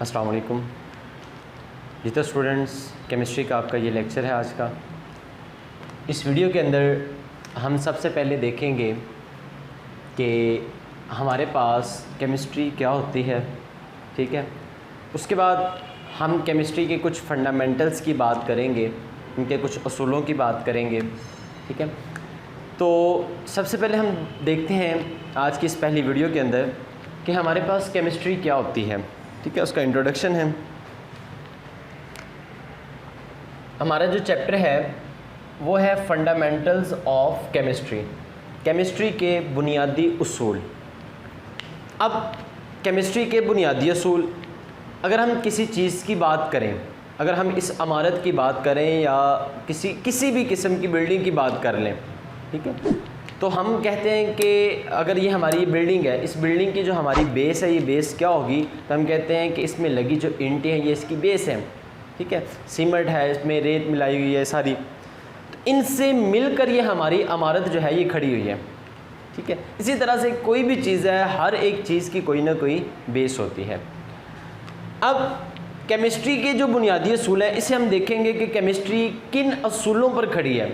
अस्सलाम वालेकुम जी। तो स्टूडेंट्स, केमिस्ट्री का आपका ये लेक्चर है आज का। इस वीडियो के अंदर हम सबसे पहले देखेंगे कि हमारे पास केमिस्ट्री क्या होती है, ठीक है। उसके बाद हम केमिस्ट्री के कुछ फंडामेंटल्स की बात करेंगे, उनके कुछ असूलों की बात करेंगे, ठीक है। तो सबसे पहले हम देखते हैं आज की इस पहली वीडियो के अंदर कि हमारे पास केमिस्ट्री क्या होती है, ठीक है। उसका इंट्रोडक्शन है। हमारा जो चैप्टर है वो है फंडामेंटल्स ऑफ केमिस्ट्री, केमिस्ट्री के बुनियादी उसूल। अब केमिस्ट्री के बुनियादी उसूल, अगर हम किसी चीज़ की बात करें, अगर हम इस इमारत की बात करें या किसी भी किस्म की बिल्डिंग की बात कर लें, ठीक है, तो हम कहते हैं कि अगर ये हमारी बिल्डिंग है, इस बिल्डिंग की जो हमारी बेस है, ये बेस क्या होगी, तो हम कहते हैं कि इसमें लगी जो ईंटें हैं ये इसकी बेस है, ठीक है। सीमेंट है, इसमें रेत मिलाई हुई है सारी, तो इनसे मिलकर ये हमारी इमारत जो है ये खड़ी हुई है, ठीक है। इसी तरह से कोई भी चीज़ है, हर एक चीज़ की कोई ना कोई बेस होती है। अब केमिस्ट्री के जो बुनियादी असूल है, इसे हम देखेंगे कि केमिस्ट्री किन असूलों पर खड़ी है,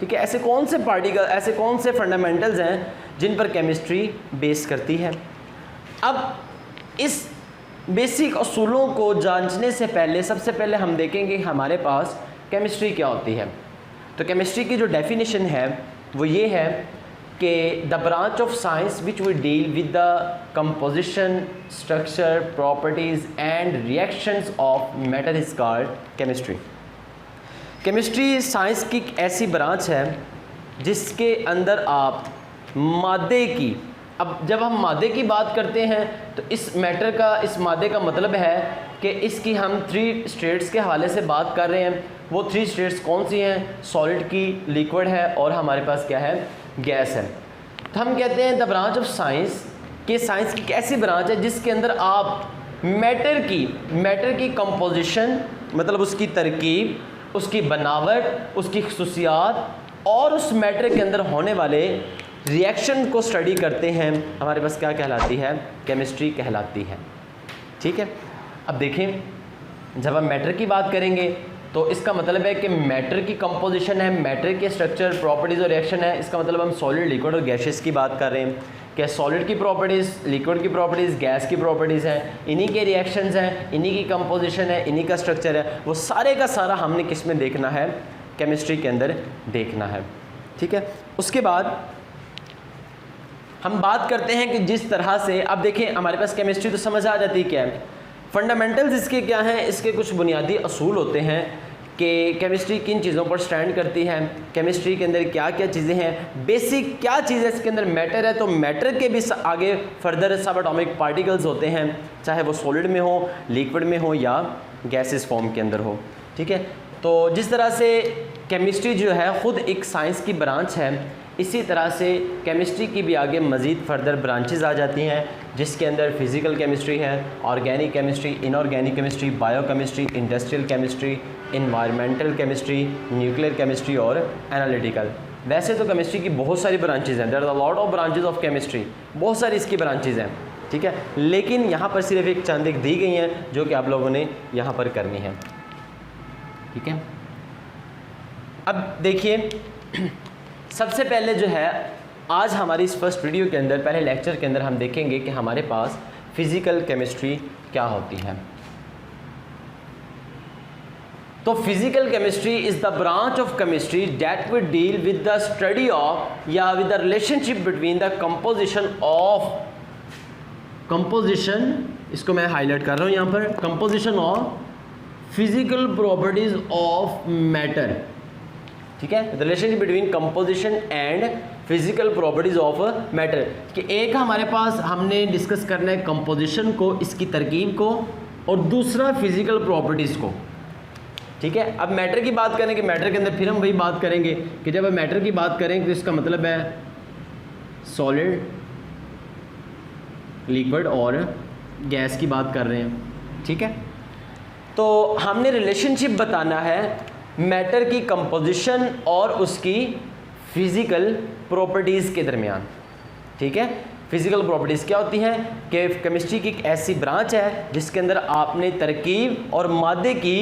ठीक है। ऐसे कौन से पार्टिकल, ऐसे कौन से फंडामेंटल्स हैं जिन पर केमिस्ट्री बेस करती है। अब इस बेसिक असूलों को जांचने से पहले सबसे पहले हम देखेंगे हमारे पास केमिस्ट्री क्या होती है। तो केमिस्ट्री की जो डेफिनेशन है वो ये है कि the branch of science which we deal with the composition, structure, properties and reactions of matter is called chemistry. Chemistry science की एक ऐसी ब्रांच है जिसके अंदर आप मादे की, अब जब हम मादे की बात करते हैं तो इस मैटर का, इस मादे का मतलब है कि इसकी हम 3 स्टेट्स के हवाले से बात कर रहे हैं। वो 3 स्टेट्स कौन सी हैं? सॉलिड की, लिक्विड है और हमारे पास क्या है? गैस है। तो हम कहते हैं द ब्रांच ऑफ साइंस, कि साइंस की एक ऐसी ब्रांच है जिसके अंदर आप मैटर की कंपोजिशन, मतलब उसकी तरकीब, उसकी बनावट, उसकी खुसूसियात और उस मैटर के अंदर होने वाले रिएक्शन को स्टडी करते हैं। हमारे पास क्या कहलाती है? केमिस्ट्री कहलाती है, ठीक है। अब देखें, जब हम मैटर की बात करेंगे तो इसका मतलब है कि मैटर की कंपोजिशन है, मैटर के स्ट्रक्चर, प्रॉपर्टीज़ और रिएक्शन है। इसका मतलब हम सॉलिड, लिक्विड और गैसेस की बात कर रहे हैं कि सॉलिड की प्रॉपर्टीज़, लिक्विड की प्रॉपर्टीज़, गैस की प्रॉपर्टीज़ हैं, इन्हीं के रिएक्शंस हैं, इन्हीं की कंपोजिशन है, इन्हीं का स्ट्रक्चर है। वो सारे का सारा हमने किस में देखना है? केमिस्ट्री के अंदर देखना है, ठीक है। उसके बाद हम बात करते हैं कि जिस तरह से, अब देखें हमारे पास केमिस्ट्री तो समझ आ जाती है क्या है, फंडामेंटल्स इसके क्या हैं, इसके कुछ बुनियादी असूल होते हैं कि केमिस्ट्री किन चीज़ों पर स्टैंड करती है, केमिस्ट्री के अंदर क्या क्या चीज़ें हैं, बेसिक क्या चीज़ है इसके अंदर। मैटर है तो मैटर के भी आगे फर्दर सब एटॉमिक पार्टिकल्स होते हैं, चाहे वो सॉलिड में हो, लिक्विड में हो या गैसेस फॉर्म के अंदर हो, ठीक है। तो जिस तरह से केमिस्ट्री जो है ख़ुद एक साइंस की ब्रांच है, इसी तरह से केमिस्ट्री की भी आगे मज़ीद फर्दर ब्रांचेस आ जाती हैं, जिसके अंदर फिज़िकल केमिस्ट्री है, organic chemistry, inorganic chemistry, biochemistry, industrial chemistry, environmental chemistry, nuclear chemistry और एनालिटिकल। वैसे तो केमिस्ट्री की बहुत सारी ब्रांचेज़ हैं, there are a lot of branches of chemistry, बहुत सारी इसकी ब्रांचेज़ हैं, ठीक है। लेकिन यहाँ पर सिर्फ एक चंद एक दी गई हैं जो कि आप लोगों ने यहाँ पर करनी है, ठीक है। अब देखिए, सबसे पहले जो है आज हमारी इस फर्स्ट वीडियो के अंदर, पहले लेक्चर के अंदर हम देखेंगे कि हमारे पास फिज़िकल केमिस्ट्री क्या होती है। तो physical chemistry is the branch of chemistry that will deal with the study of या with the relationship between the composition, इसको मैं हाईलाइट कर रहा हूँ यहाँ पर, composition of physical properties of matter, ठीक है। Relationship between composition and physical properties of matter, कि एक हमारे पास हमने डिस्कस करना है कंपोजिशन को, इसकी तरकीब को, और दूसरा फिजिकल प्रॉपर्टीज़ को, ठीक है। अब मैटर की बात करें कि मैटर के अंदर फिर हम वही बात करेंगे कि जब हम मैटर की बात करें तो इसका मतलब है सॉलिड, लिक्विड और गैस की बात कर रहे हैं, ठीक है। तो हमने रिलेशनशिप बताना है मैटर की कंपोजिशन और उसकी फिज़िकल प्रॉपर्टीज़ के दरमियान, ठीक है। फिजिकल प्रॉपर्टीज़ क्या होती हैं कि केमिस्ट्री की एक ऐसी ब्रांच है जिसके अंदर आपने तरकीब और मादे की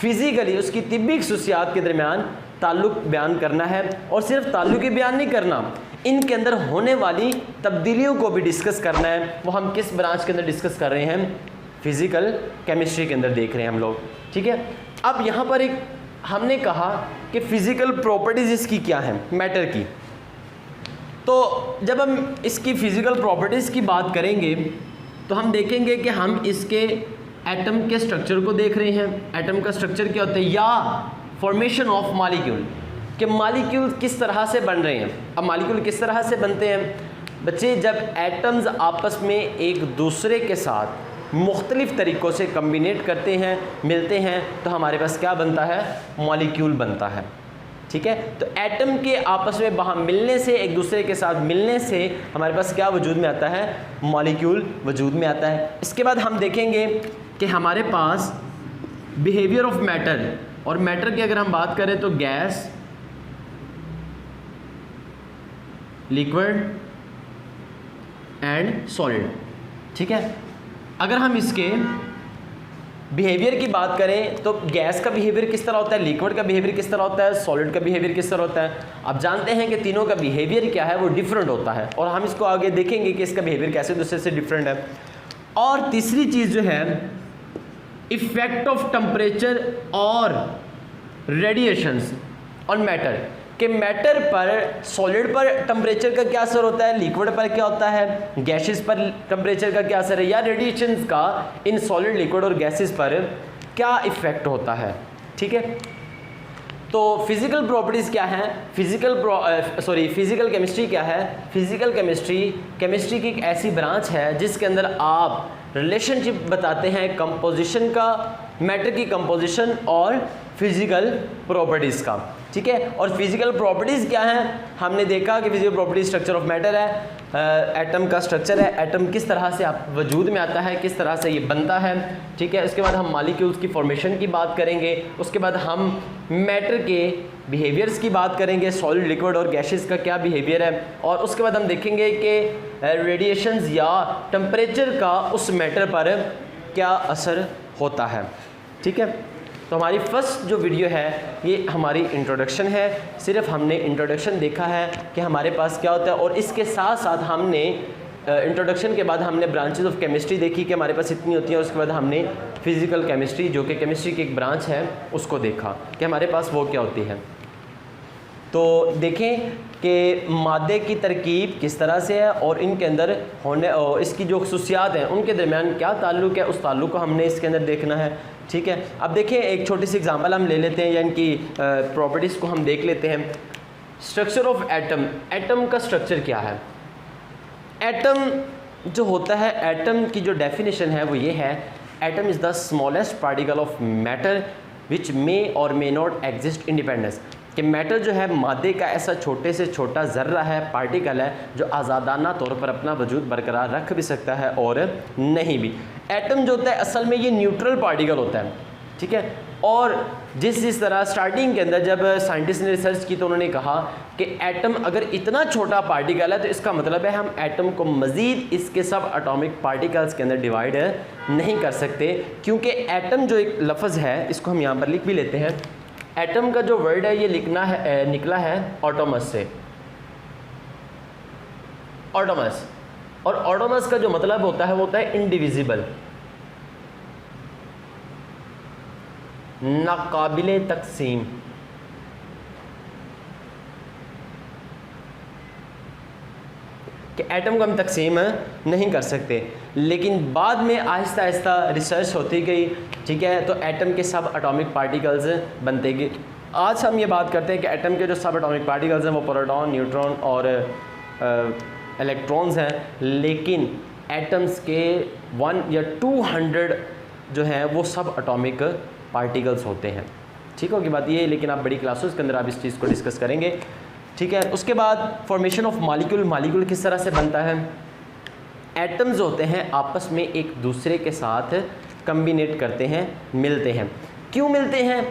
फिजिकली उसकी तिब्बी खसूसियात के दरमियान ताल्लुक़ बयान करना है, और सिर्फ ताल्लुक़ ही बयान नहीं करना, इनके अंदर होने वाली तब्दीलियों को भी डिस्कस करना है। वो हम किस ब्रांच के अंदर डिस्कस कर रहे हैं? फिज़िकल केमिस्ट्री के अंदर देख रहे हैं हम लोग, ठीक है। अब यहाँ पर एक हमने कहा कि फ़िज़िकल प्रॉपर्टीज़ इसकी क्या है, मैटर की। तो जब हम इसकी फ़िज़िकल प्रॉपर्टीज़ की बात करेंगे तो हम देखेंगे कि हम इसके एटम के स्ट्रक्चर को देख रहे हैं। एटम का स्ट्रक्चर क्या होता है, या फॉर्मेशन ऑफ मॉलिक्यूल, कि मॉलिक्यूल किस तरह से बन रहे हैं। अब मॉलिक्यूल किस तरह से बनते हैं बच्चे? जब एटम्स आपस में एक दूसरे के साथ मुख्तलिफ़ तरीक़ों से कम्बिनेट करते हैं, मिलते हैं, तो हमारे पास क्या बनता है? मॉलिक्यूल बनता है, ठीक है। तो एटम के आपस में वहाँ मिलने से, एक दूसरे के साथ मिलने से हमारे पास क्या वजूद में आता है? मॉलिक्यूल वजूद में आता है। इसके बाद हम देखेंगे कि हमारे पास बिहेवियर ऑफ मैटर, और मैटर की अगर हम बात करें तो गैस, लिक्विड एंड सॉलिड, ठीक है। अगर हम इसके बिहेवियर की बात करें तो गैस का बिहेवियर किस तरह होता है, लिक्विड का बिहेवियर किस तरह होता है, सॉलिड का बिहेवियर किस तरह होता है। आप जानते हैं कि तीनों का बिहेवियर क्या है, वो डिफरेंट होता है, और हम इसको आगे देखेंगे कि इसका बिहेवियर कैसे दूसरे से डिफरेंट है। और तीसरी चीज़ जो है इफेक्ट ऑफ टेम्परेचर और रेडिएशंस ऑन मैटर, कि मैटर पर, सॉलिड पर टेम्परेचर का क्या असर होता है, लिक्विड पर क्या होता है, गैसेस पर टेम्परेचर का क्या असर है, या रेडिएशंस का इन सॉलिड, लिक्विड और गैसेस पर क्या इफेक्ट होता है, ठीक है। तो फिज़िकल प्रॉपर्टीज़ क्या हैं? फिज़िकल केमिस्ट्री क्या है? फिज़िकल केमिस्ट्री की एक ऐसी ब्रांच है जिसके अंदर आप रिलेशनशिप बताते हैं कंपोजिशन का, मैटर की कंपोजिशन और फिज़िकल प्रॉपर्टीज़ का, ठीक है। और फिज़िकल प्रॉपर्टीज़ क्या हैं? हमने देखा कि physical properties structure of matter है, एटम का स्ट्रक्चर है, एटम किस तरह से आप वजूद में आता है, किस तरह से ये बनता है, ठीक है। उसके बाद हम मॉलिक्यूल्स की फॉर्मेशन की बात करेंगे, उसके बाद हम मैटर के बिहेवियर्स की बात करेंगे, सॉलिड, लिक्विड और गैसेस का क्या बिहेवियर है, और उसके बाद हम देखेंगे कि रेडिएशंस या टेम्परेचर का उस मैटर पर क्या असर होता है, ठीक है। तो हमारी फर्स्ट जो वीडियो है ये हमारी इंट्रोडक्शन है। सिर्फ हमने इंट्रोडक्शन देखा है कि हमारे पास क्या होता है, और इसके साथ साथ हमने इंट्रोडक्शन के बाद हमने ब्रांचेस ऑफ केमिस्ट्री देखी कि हमारे पास इतनी होती है, और उसके बाद हमने फिज़िकल केमिस्ट्री जो कि केमिस्ट्री की एक ब्रांच है उसको देखा कि हमारे पास वो क्या होती है। तो देखें कि मादे की तरकीब किस तरह से है और इनके अंदर होने और इसकी जो खसूसियात हैं उनके दरमियान क्या ताल्लुक़ है, उस ताल्लुक़ को हमने इसके अंदर देखना है, ठीक है। अब देखें एक छोटी सी एग्जांपल हम ले लेते हैं, या इनकी प्रॉपर्टीज़ को हम देख लेते हैं। स्ट्रक्चर ऑफ एटम, एटम का स्ट्रक्चर क्या है? एटम जो होता है, एटम की जो डेफिनेशन है वो ये है, atom is the smallest particle of matter which may और मे नॉट एग्जिस्ट इंडिपेंडेंस, कि मैटर जो है मादे का ऐसा छोटे से छोटा ज़र्रा है, पार्टिकल है, जो आज़ादाना तौर पर अपना वजूद बरकरार रख भी सकता है और नहीं भी। एटम जो होता है असल में ये न्यूट्रल पार्टिकल होता है, ठीक है। और जिस तरह स्टार्टिंग के अंदर जब साइंटिस्ट ने रिसर्च की तो उन्होंने कहा कि एटम अगर इतना छोटा पार्टिकल है तो इसका मतलब है हम एटम को मज़ीद इसके सब एटॉमिक पार्टिकल्स के अंदर डिवाइड नहीं कर सकते, क्योंकि एटम जो एक लफ्ज़ है इसको हम यहाँ पर लिख भी लेते हैं। एटम का जो वर्ड है ये निकला है ऑटोमस से, ऑटोमस, और ऑटोमस का जो मतलब होता है वो होता है इंडिविजिबल, नाकाबिले तकसीम। कि एटम को हम तकसीम नहीं कर सकते, लेकिन बाद में आहिस्ता आहिस्ता रिसर्च होती गई, ठीक है, तो एटम के सब एटॉमिक पार्टिकल्स बनते गए। आज हम ये बात करते हैं कि एटम के जो सब एटॉमिक पार्टिकल्स हैं वो प्रोटॉन, न्यूट्रॉन और इलेक्ट्रॉन्स हैं, लेकिन एटम्स के 1 या 200 जो हैं वो सब एटॉमिक पार्टिकल्स होते हैं, ठीक होगी बात ये, लेकिन आप बड़ी क्लासेस के अंदर आप इस चीज़ को डिस्कस करेंगे, ठीक है। उसके बाद फॉर्मेशन ऑफ मॉलिक्यूल, मॉलिक्यूल किस तरह से बनता है? एटम्स होते हैं आपस में एक दूसरे के साथ कम्बिनेट करते हैं, मिलते हैं। क्यों मिलते हैं?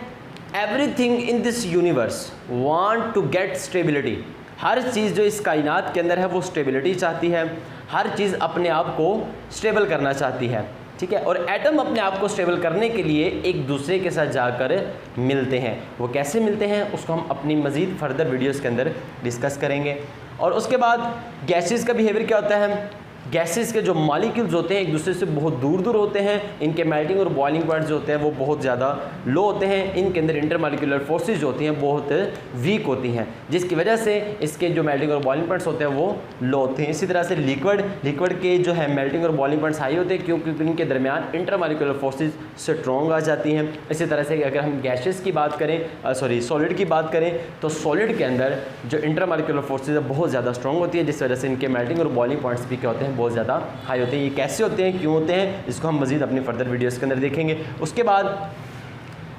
Everything in this universe want to get stability, हर चीज़ जो इस कायनात के अंदर है वो स्टेबिलिटी चाहती है, हर चीज़ अपने आप को स्टेबल करना चाहती है, ठीक है। और एटम अपने आप को स्टेबल करने के लिए एक दूसरे के साथ जाकर मिलते हैं। वो कैसे मिलते हैं उसको हम अपनी मज़ीद फर्दर वीडियोस के अंदर डिस्कस करेंगे। और उसके बाद गैसेस का बिहेवियर क्या होता है। गैसेस के जो मॉलिक्यूल्स होते हैं एक दूसरे से बहुत दूर दूर होते हैं, इनके मेल्टिंग और बॉइलिंग पॉइंट्स जो होते हैं वो बहुत ज़्यादा लो होते हैं, इनके अंदर इंटरमॉलिक्यूलर फोर्सेस जो होती हैं बहुत वीक होती हैं, जिसकी वजह से इसके जो मेल्टिंग और बॉइलिंग पॉइंट्स होते हैं वो लो होते हैं। इसी तरह से लिक्विड के जो है मेल्टिंग और बॉइलिंग पॉइंट्स हाई होते हैं क्योंकि इनके दरमियान इंटरमॉलिक्यूलर फोर्सेज स्ट्रॉन्ग आ जाती हैं। इसी तरह से अगर हम गैसेस की बात करें सॉलिड की बात करें तो सॉलिड के अंदर जो इंटरमॉलिक्यूलर फोर्सेज है बहुत ज़्यादा स्ट्रॉन्ग होती है, जिस वजह से इनके मेल्टिंग और बॉइलिंग पॉइंट्स भी क्या होते हैं बहुत ज़्यादा हाई होते हैं। ये कैसे होते हैं, क्यों होते हैं, इसको हम मज़ीद अपनी फर्दर वीडियोस के अंदर देखेंगे। उसके बाद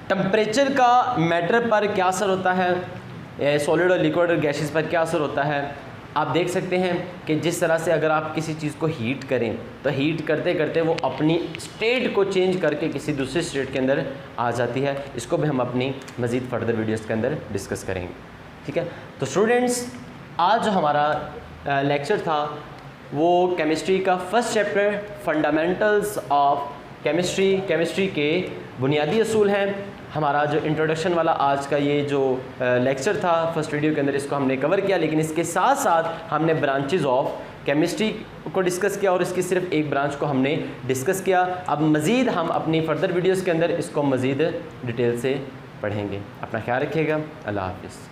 टेम्परेचर का मैटर पर क्या असर होता है, सॉलिड और लिक्विड और गैसेस पर क्या असर होता है। आप देख सकते हैं कि जिस तरह से अगर आप किसी चीज़ को हीट करें तो हीट करते करते वो अपनी स्टेट को चेंज करके किसी दूसरे स्टेट के अंदर आ जाती है। इसको भी हम अपनी मज़ीद फर्दर वीडियोस के अंदर डिस्कस करेंगे, ठीक है। तो स्टूडेंट्स, आज जो हमारा लेक्चर था वो केमिस्ट्री का first chapter fundamentals of chemistry के बुनियादी असूल हैं। हमारा जो इंट्रोडक्शन वाला आज का ये जो लेक्चर था फर्स्ट वीडियो के अंदर इसको हमने कवर किया, लेकिन इसके साथ साथ हमने ब्रांचेज ऑफ केमिस्ट्री को डिस्कस किया और इसकी सिर्फ एक ब्रांच को हमने डिस्कस किया। अब मज़ीद हम अपनी फर्दर वीडियोज़ के अंदर इसको मज़ीद डिटेल से पढ़ेंगे। अपना ख्याल रखिएगा। अल्लाह हाफ़िज़।